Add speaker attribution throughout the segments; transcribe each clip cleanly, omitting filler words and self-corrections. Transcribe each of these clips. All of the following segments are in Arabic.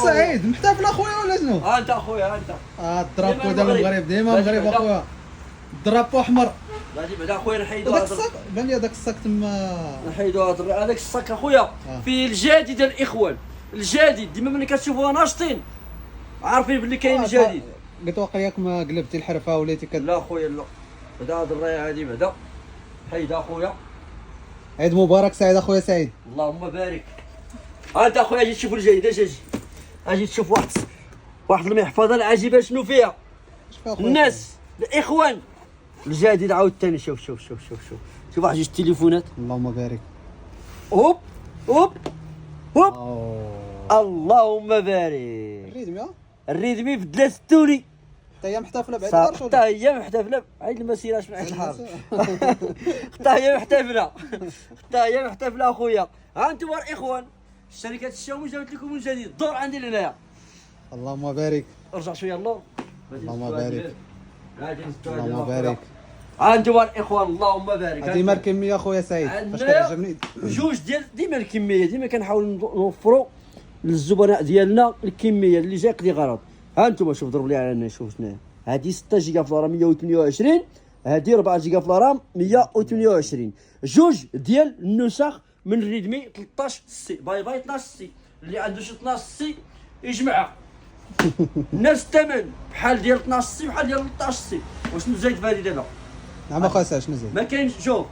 Speaker 1: سعيد محتفل اخويا ولا شنو؟
Speaker 2: انت اخويا انت.
Speaker 1: الدرابو ديال المغرب ديما المغرب اخويا. الدرابو احمر.
Speaker 2: غادي بعدا اخويا نحيدو
Speaker 1: هذاك الصاك بان لي هذاك الصاك تما.
Speaker 2: نحيدو هذاك الصاك اخويا فيه الجديد ديال الاخوان. الجديد ديما ملي كتشوفوها ناشطين عارفين باللي كاين جديد.
Speaker 1: قلت واقع ياك ما قلبتي الحرفه وليتي
Speaker 2: لا اخويا لا. بعدا هاد الرايه هادي بعدا حيد اخويا.
Speaker 1: عيد مبارك سعيد اخويا سعيد.
Speaker 2: اللهم بارك. انت اخويا اجي تشوف الجديد. اجي تشوف واحد المحفظه العجيبه شنو فيها. الناس الاخوان الجديد عاوتاني. شوف واحد جوج التليفونات.
Speaker 1: اللهم بارك.
Speaker 2: هوب اللهم بارك. الريدمي في 3 ستوري.
Speaker 1: حتى هي محتفله بعيد الحرش
Speaker 2: حتى هي محتفله بعيد المسيره من عيد الحرش. حتى هي محتفله اخويا. ها انتم الاخوان الشركات الشاومي جابت لكم من جديد. الدور عندي لهنايا.
Speaker 1: اللهم بارك.
Speaker 2: ارجع شويه اللور.
Speaker 1: اللهم بارك. اللهم بارك.
Speaker 2: ها انتم الاخوان اللهم بارك.
Speaker 1: ديما الكميه اخويا سعيد فاش كتعجبني
Speaker 2: جوج ديال ديما الكميه. ديما كنحاول نوفروا للزبناء ديالنا الكميه اللي جاي يقضي غرض. ها انتم شوف ضرب لي على هنا. شوف شنو هادي 6 جيجا في الرام 128. هادي 4 جيجا في الرام 128. جوج ديال النسخ من ريدمي 13 سي. باي 12 سي. اللي عنده شي 12 سي يجمعها. نفس الثمن بحال ديال 12 سي بحال ديال 13 سي. وشنو زايد في هادي دابا؟
Speaker 1: نعم اخويا سعيد شنو زايد؟
Speaker 2: ما كاينش. شوف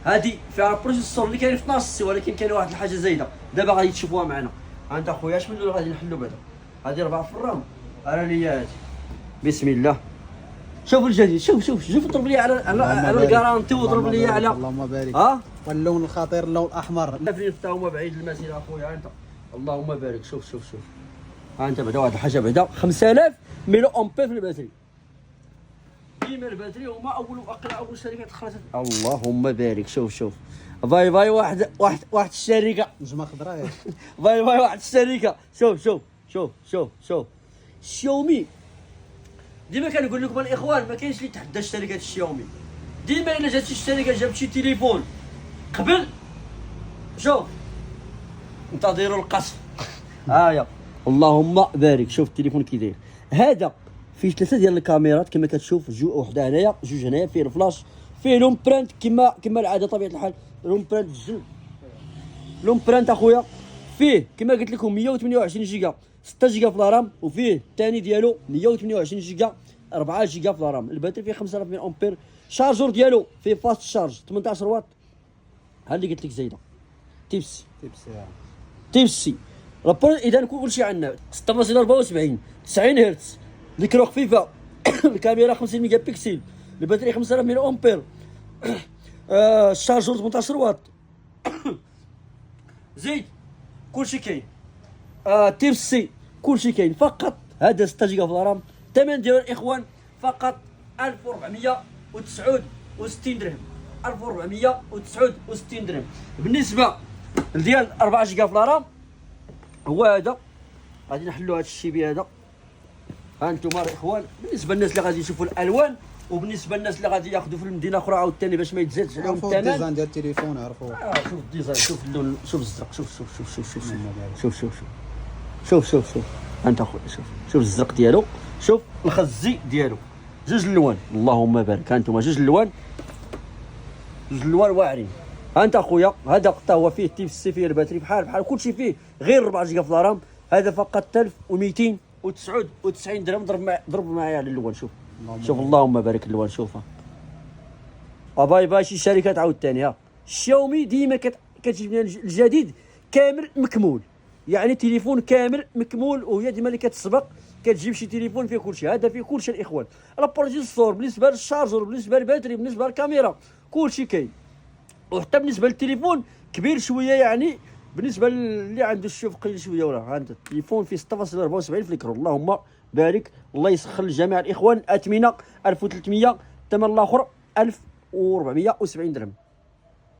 Speaker 2: هادي فيها البروسيسور اللي كاين في 12 سي ولكن كاين واحد الحاجه زايده دابا غادي تشوفوها معنا. انت اخويا اش من اللي غادي نحلو بعدا. هادي 4 في الرام. راه لي هادي بسم الله. شوف الجديد. شوف ضرب لي على الكارانتي وضرب لي على
Speaker 1: اللهم بارك.
Speaker 2: ها
Speaker 1: واللون الخطير اللون الاحمر.
Speaker 2: لا فين حتى هما بعيد المسيره اخويا. انت اللهم بارك. شوف ها انت بعدا واحد الحاجه بعدا 5000 ميلو امبير في الباتري. ديما الباتري هما اول شركه خرجت. اللهم بارك. شوف باي واحد الشركه
Speaker 1: نجمه خضراء.
Speaker 2: باي واحد الشركه. شوف الشاومي. ديما كنقول لكم الاخوان ما كاينش اللي يتحدى شركه الشاومي. ديما الا جات شي شركه جابت شي تليفون قبل شوف انتظروا القصف. هايا اللهم بارك. شوف التليفون كي داير. هذا فيه 3 ديال الكاميرات كما كتشوف. وحده هنايا جوج هنايا. فيه الفلاش. فيه لون برانت كما العاده طبيعه الحال. لون برانت الجلد. لون برانت اخويا. فيه كما قلت لكم 128 جيجا 6 جيجا في الرام. وفيه الثاني ديالو 128 جيجا 4 جيجا في الرام. الباتري فيه 5000 ملي امبير. شارجور ديالو فيه فاست شارج 18 واط. ها اللي قلت لك زايده. تيب سي رابور. اذا كلشي عندنا 6.74 90 هرتز. الميكرو خفيفه. الكاميرا 50 ميجا بكسل. الباتري 5000 ملي امبير. الشارجور 18 واط. زيد كلشي كاين. تيب سي كلشي كاين. فقط هذا 6 جيجا في الرام. الثمن ديالو الاخوان فقط 1469 درهم. 1469 درهم. بالنسبه ديال 4 جيجا في الرام هو هذا. غادي نحلوا هذا الشيء بهذا. ها انتم الاخوان بالنسبه للناس اللي غادي يشوفوا الالوان وبالنسبه للناس اللي غادي ياخذوا في المدينه اخرى عاوتاني باش ما يتزادش عليهم الثمن.
Speaker 1: الديزاين ديال التليفون عرفوا.
Speaker 2: شوف الديزاين. شوف اللون. شوف الزرق. شوف انت اخويا. شوف الزرق ديالو. شوف الخزي ديالو. جوج الالوان. اللهم بارك. ها انتم جوج الالوان واعرين. ها انت اخويا هذا حتى هو فيه تيب سي. فيه الباتري بحال كلشي فيه غير 4 جيجا في الرام. هذا فقط 1299 درهم. ضرب معايا على الالوان. شوف اللهم بارك. الالوان شوفها. باي شي شركات عاوتاني. ها الشاومي ديما كتجيب لنا الجديد كامل مكمول. يعني تليفون كامل مكمول. وهي ديما اللي كتسبق كتجيب شي تليفون فيه كلشي. هذا فيه كلشي الاخوان. البروسيسور بالنسبه للشارجر بالنسبه للباتري بالنسبه للكاميرا كلشي كاين. وحتى بالنسبه للتليفون كبير شويه. يعني بالنسبه اللي عنده الشوف قليل شويه. وراه عندك التليفون فيه 6.74 في الكرو. اللهم بارك. الله يسخر لجميع الاخوان. اثمنه 1300. الثمن الاخر 1470 درهم.